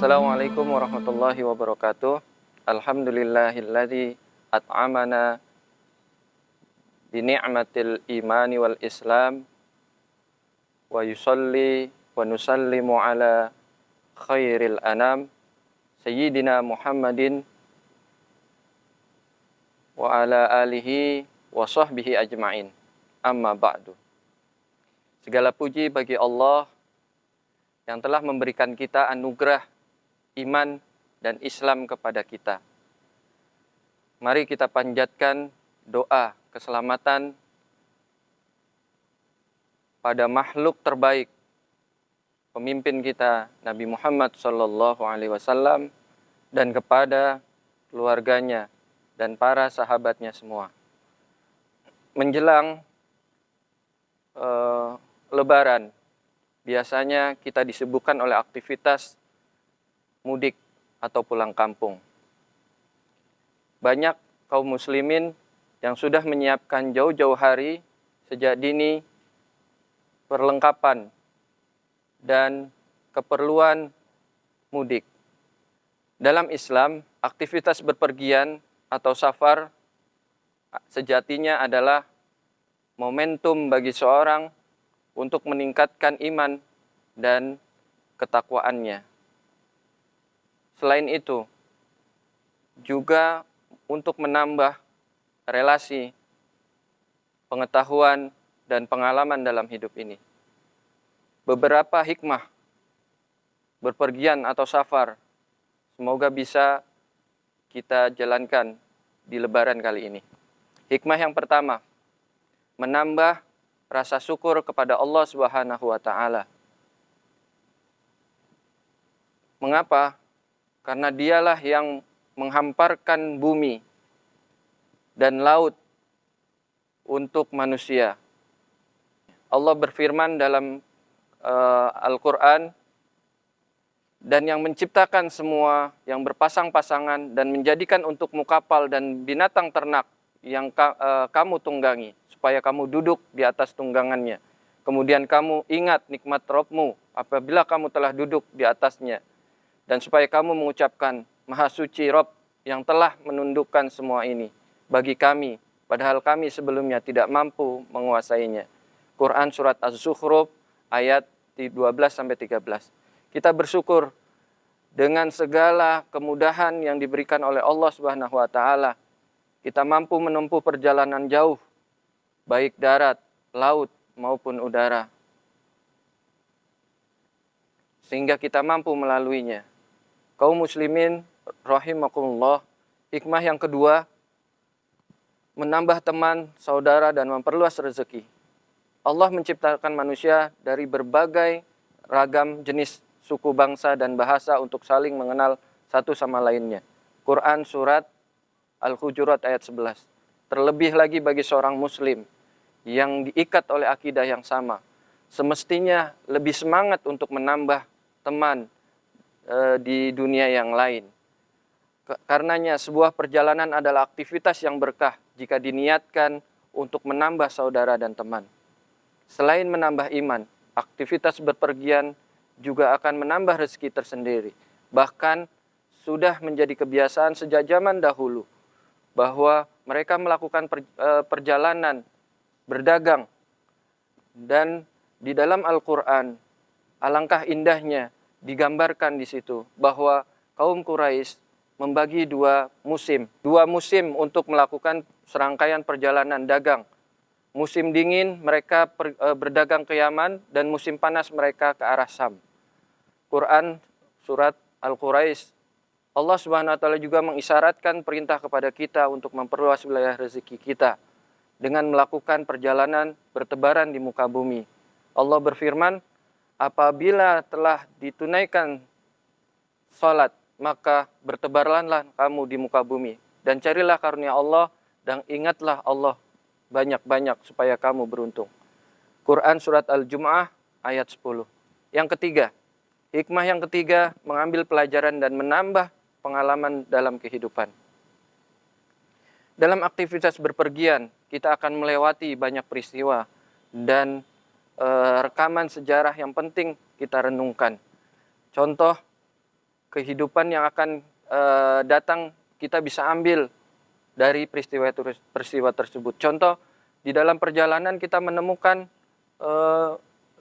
Assalamualaikum warahmatullahi wabarakatuh. Alhamdulillahilladzi at'amana bi ni'matil imani wal islam wa yusalli wa nusallimu ala khairil anam sayyidina Muhammadin wa ala alihi wa sahbihi ajma'in. Amma ba'du. Segala puji bagi Allah yang telah memberikan kita anugerah iman dan Islam kepada kita. Mari kita panjatkan doa keselamatan pada makhluk terbaik, pemimpin kita Nabi Muhammad SAW, dan kepada keluarganya dan para sahabatnya semua. Menjelang Lebaran, biasanya kita disibukkan oleh aktivitas mudik atau pulang kampung. Banyak kaum muslimin yang sudah menyiapkan jauh-jauh hari sejak dini perlengkapan dan keperluan mudik. Dalam Islam, aktivitas bepergian atau safar sejatinya adalah momentum bagi seorang untuk meningkatkan iman dan ketakwaannya. Selain itu, juga untuk menambah relasi, pengetahuan, dan pengalaman dalam hidup ini. Beberapa hikmah berpergian atau safar semoga bisa kita jalankan di Lebaran kali ini. Hikmah yang pertama, menambah rasa syukur kepada Allah Subhanahu wa taala. Mengapa? Karena dialah yang menghamparkan bumi dan laut untuk manusia. Allah berfirman dalam Al-Quran, dan yang menciptakan semua yang berpasang-pasangan dan menjadikan untukmu kapal dan binatang ternak yang kamu tunggangi, supaya kamu duduk di atas tunggangannya. Kemudian kamu ingat nikmat Rabbmu apabila kamu telah duduk di atasnya. Dan supaya kamu mengucapkan, Maha Suci Rabb yang telah menundukkan semua ini bagi kami, padahal kami sebelumnya tidak mampu menguasainya. Quran Surat Az-Zukhruf ayat 12-13. Kita bersyukur dengan segala kemudahan yang diberikan oleh Allah Subhanahu wa taala. Kita mampu menempuh perjalanan jauh, baik darat, laut, maupun udara. Sehingga kita mampu melaluinya. Kaum muslimin, rahimakumullah, hikmah yang kedua, menambah teman, saudara, dan memperluas rezeki. Allah menciptakan manusia dari berbagai ragam jenis suku, bangsa, dan bahasa untuk saling mengenal satu sama lainnya. Quran Surat Al-Hujurat ayat 11. Terlebih lagi bagi seorang muslim yang diikat oleh akidah yang sama, semestinya lebih semangat untuk menambah teman di dunia yang lain. Karenanya sebuah perjalanan adalah aktivitas yang berkah jika diniatkan untuk menambah saudara dan teman. Selain menambah iman, aktivitas berpergian juga akan menambah rezeki tersendiri. Bahkan sudah menjadi kebiasaan sejak zaman dahulu bahwa mereka melakukan perjalanan berdagang. Dan di dalam Al-Quran, alangkah indahnya digambarkan di situ bahwa kaum Quraisy membagi dua musim untuk melakukan serangkaian perjalanan dagang. Musim dingin mereka berdagang ke Yaman, dan musim panas mereka ke arah Syam. Quran Surat Al-Quraisy, Allah Subhanahu wa taala juga mengisyaratkan perintah kepada kita untuk memperluas wilayah rezeki kita dengan melakukan perjalanan bertebaran di muka bumi. Allah berfirman, apabila telah ditunaikan salat, maka bertebarlah kamu di muka bumi dan carilah karunia Allah dan ingatlah Allah banyak-banyak supaya kamu beruntung. Quran Surat Al-Jum'ah ayat 10. Yang ketiga, hikmah yang ketiga, mengambil pelajaran dan menambah pengalaman dalam kehidupan. Dalam aktivitas berpergian, kita akan melewati banyak peristiwa dan rekaman sejarah yang penting kita renungkan. Contoh, kehidupan yang akan datang kita bisa ambil dari peristiwa tersebut. Contoh, di dalam perjalanan kita menemukan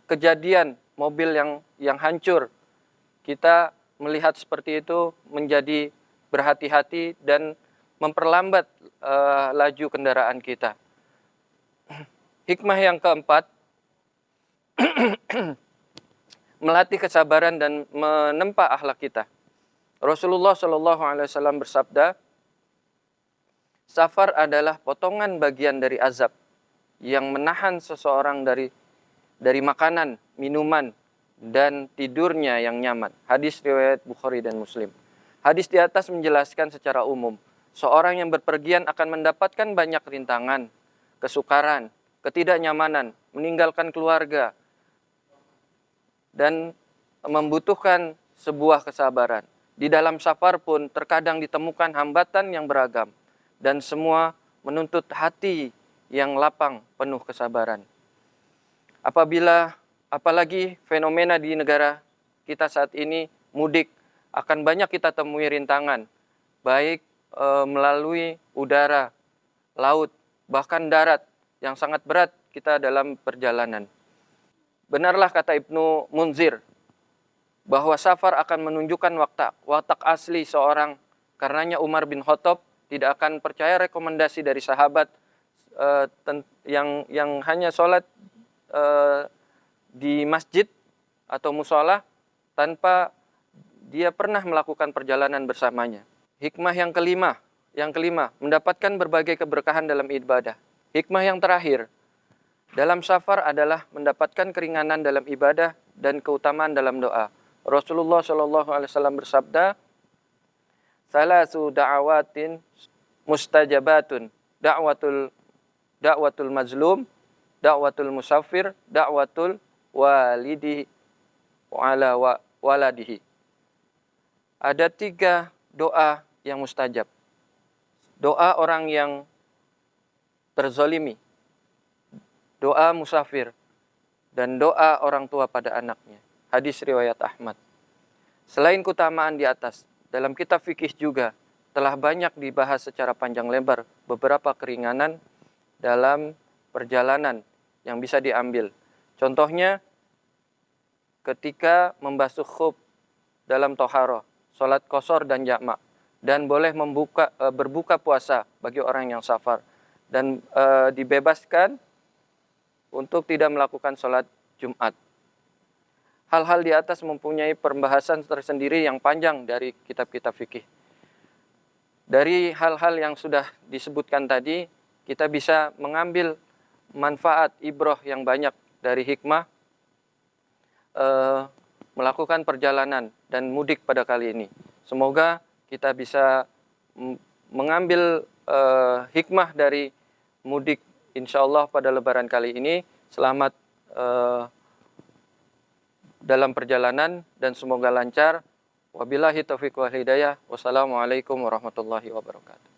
kejadian mobil yang hancur. Kita melihat seperti itu menjadi berhati-hati dan memperlambat laju kendaraan kita. Hikmah yang keempat, melatih kesabaran dan menempa akhlak kita. Rasulullah Shallallahu Alaihi Wasallam bersabda, safar adalah potongan bagian dari azab yang menahan seseorang dari makanan, minuman, dan tidurnya yang nyaman. Hadis riwayat Bukhari dan Muslim. Hadis di atas menjelaskan secara umum, seorang yang berpergian akan mendapatkan banyak rintangan, kesukaran, ketidaknyamanan, meninggalkan keluarga, dan membutuhkan sebuah kesabaran. Di dalam safar pun terkadang ditemukan hambatan yang beragam, dan semua menuntut hati yang lapang penuh kesabaran. Apalagi fenomena di negara kita saat ini, mudik, akan banyak kita temui rintangan, baik melalui udara, laut, bahkan darat, yang sangat berat kita dalam perjalanan. Benarlah kata Ibnu Munzir, bahwa safar akan menunjukkan watak asli seorang. Karenanya Umar bin Khattab tidak akan percaya rekomendasi dari sahabat yang hanya sholat di masjid atau musola tanpa dia pernah melakukan perjalanan bersamanya. Hikmah yang kelima, mendapatkan berbagai keberkahan dalam ibadah. Hikmah yang terakhir, dalam safar adalah mendapatkan keringanan dalam ibadah dan keutamaan dalam doa. Rasulullah Shallallahu Alaihi Wasallam bersabda, salasu da'awatin mustajabatun, da'watul mazlum, da'watul musafir, da'watul walidi ala waladihi. Ada 3 doa yang mustajab. Doa orang yang terzolimi, doa musafir, dan doa orang tua pada anaknya. Hadis riwayat Ahmad. Selain keutamaan di atas, dalam kitab fikih juga telah banyak dibahas secara panjang lebar beberapa keringanan dalam perjalanan yang bisa diambil. Contohnya, ketika membasuh khuf dalam toharoh, sholat qashar dan jamak, dan boleh berbuka puasa bagi orang yang safar, dan dibebaskan untuk tidak melakukan sholat Jumat. Hal-hal di atas mempunyai pembahasan tersendiri yang panjang dari kitab-kitab fikih. Dari hal-hal yang sudah disebutkan tadi, kita bisa mengambil manfaat ibroh yang banyak dari hikmah melakukan perjalanan dan mudik pada kali ini. Semoga kita bisa mengambil hikmah dari mudik insyaallah pada lebaran kali ini. Selamat dalam perjalanan dan semoga lancar. Wabillahi taufiq wal hidayah. Wassalamualaikum warahmatullahi wabarakatuh.